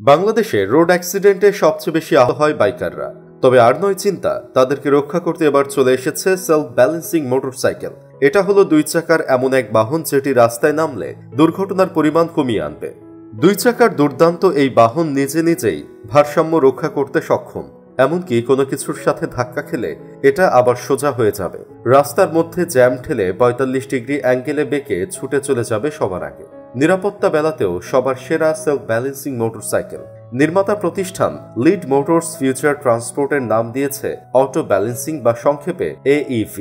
বাংলাদেশে রোড অ্যাক্সিডেন্টে সবচেয়ে বেশি আহত হয় বাইকাররা। তবে আর নয় চিন্তা, তাদেরকে রক্ষা করতে এবার চলে এসেছে সেলফ ব্যালেন্সিং মোটরসাইকেল। এটা হলো দুই চাকার এমন এক বাহন যেটি রাস্তায় নামলে দুর্ঘটনার পরিমাণ কমিয়ে আনবে। দুই চাকার দুর্দান্ত এই বাহন নিজে নিজেই ভারসাম্য রক্ষা করতে সক্ষম। এমনকি কোনো কিছুর সাথে ধাক্কা খেলে এটা আবার সোজা হয়ে যাবে। রাস্তার মধ্যে জ্যাম ঠেলে ৪৫ ডিগ্রি অ্যাঙ্গেলে বেঁকে ছুটে চলে যাবে সবার আগে। নিরাপত্তা বেলাতেও সবার সেরা সেলফ ব্যালেন্সিং মোটরসাইকেল। নির্মাতা প্রতিষ্ঠান লিড মোটরস ফিউচার ট্রান্সপোর্টের নাম দিয়েছে অটো ব্যালেন্সিং বা সংক্ষেপে AEV।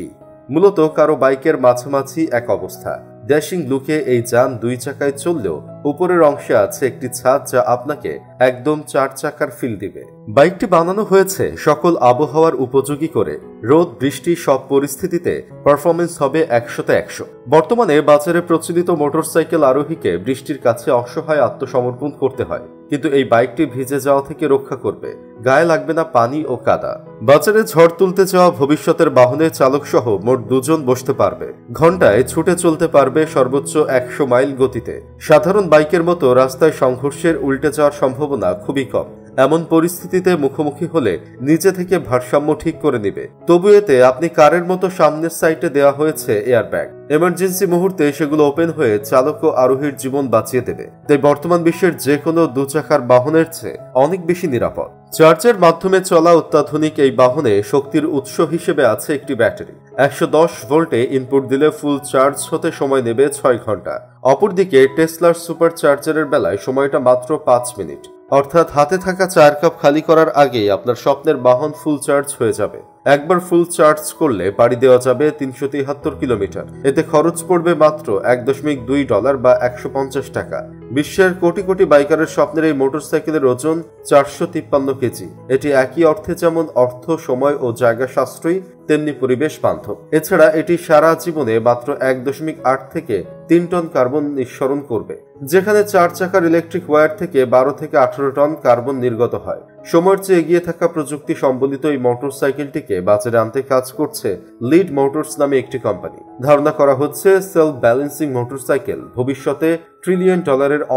মূলত কারো বাইকের মাঝামাঝি এক অবস্থা। ড্যাশিং লুকে এই যান দুই চাকায় চললেও উপরের অংশে আছে একটি ছাদ যা আপনাকে একদম চার চাকার ফিল দিবে। বাইকটি বানানো হয়েছে সকল আবহাওয়ার উপযোগী করে। রোদ বৃষ্টি সব পরিস্থিতিতে পারফরমেন্স হবে ১০০তে ১০০। বর্তমানে বাজারে প্রচলিত মোটরসাইকেল আরোহীকে বৃষ্টির কাছে অসহায় আত্মসমর্পণ করতে হয়, কিন্তু এই বাইকটি ভিজে যাওয়া থেকে রক্ষা করবে। গায়ে লাগবে না পানি ও কাদা। বাজারে ঝড় তুলতে যাওয়া ভবিষ্যতের বাহনের চালক সহ মোট ২ জন বসতে পারবে। ঘন্টায় ছুটে চলতে পারবে সর্বোচ্চ ১০০ মাইল গতিতে। সাধারণ বাইকের মতো রাস্তায় সংঘর্ষের উল্টে যাওয়ার সম্ভাবনা খুবই কম। এমন পরিস্থিতিতে মুখোমুখি হলে নিজে থেকে ভারসাম্য ঠিক করে নিবে। তবু এতে আপনি কারের মতো সামনের সাইডে দেওয়া হয়েছে এয়ারব্যাগ। এমার্জেন্সি মুহূর্তে সেগুলো ওপেন হয়ে চালক ও আরোহীর জীবন বাঁচিয়ে দেবে। তাই বর্তমান বিশ্বের যে কোনো দু চাকার বাহনের চেয়ে অনেক বেশি নিরাপদ। চার্জের মাধ্যমে চলা অত্যাধুনিক এই বাহনে শক্তির উৎস হিসেবে আছে একটি ব্যাটারি। ১১০ ভোল্টে ইনপুট দিলে ফুল চার্জ হতে সময় নেবে ৬ ঘন্টা। অপরদিকে টেসলার সুপার চার্জারের বেলায় সময়টা মাত্র ৫ মিনিট। অর্থাৎ হাতে থাকা ৪ কাপ খালি করার আগেই আপনার স্বপ্নের বাহন ফুল চার্জ হয়ে যাবে। একবার ফুল চার্জ করলে পাড়ি দেওয়া যাবে ৩৭৩ কিলোমিটার। এতে খরচ পড়বে মাত্র $১.২ বা ১৫০ টাকা। বিশ্বের কোটি কোটি বাইকারের স্বপ্নের এই মোটরসাইকেলের ওজন ৪৫৩ কেজি। এটি একই অর্থে যেমন অর্থ, সময় ও জায়গা সাশ্রয়ী, তেমনি পরিবেশ বান্ধব। এছাড়া এটি সারা জীবনে মাত্র ১.৮ থেকে ৩ টন কার্বন নিঃসরণ করবে, যেখানে ৪ চাকার ইলেকট্রিক ওয়্যার থেকে ১২ থেকে ১৮ টন কার্বন নির্গত হয়। সময়ের চেয়ে এগিয়ে থাকা প্রযুক্তি সম্বলিত এই মোটরসাইকেলটিকে বাজারে আনতে কাজ করছে লিড মোটরস নামে একটি কোম্পানি। ধারণা করা হচ্ছে সেলফ ব্যালেন্সিং মোটরসাইকেল ভবিষ্যতে $1 ট্রিলিয়ন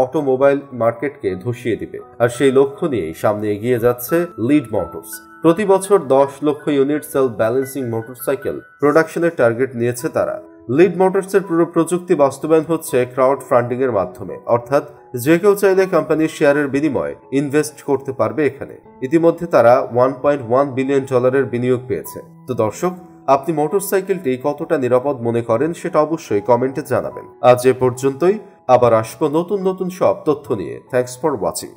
অটোমোবাইল মার্কেটকে ধসিয়ে দিবে। আর সেই লক্ষ্য নিয়েই সামনে এগিয়ে যাচ্ছে লিড মোটরস। প্রতি বছর ১০ লক্ষ ইউনিট সেলফ ব্যালেন্সিং মোটরসাইকেল প্রোডাকশনের টার্গেট নিয়েছে তারা। লিড মোটরসের পুরো প্রযুক্তি বাস্তবায়ন হচ্ছে ক্রাউড ফান্ডিং এর মাধ্যমে, অর্থাৎ যে কেউ চাইলে কোম্পানির শেয়ারের বিনিময়ে ইনভেস্ট করতে পারবে এখানে। ইতিমধ্যে তারা $1.1 বিলিয়ন বিনিয়োগ পেয়েছে। তো দর্শক, আপনি মোটরসাইকেলটি কতটা নিরাপদ মনে করেন সেটা অবশ্যই কমেন্টে জানাবেন। আজ এ পর্যন্তই। আবার আসবো নতুন নতুন সব তথ্য নিয়ে। Thanks for watching.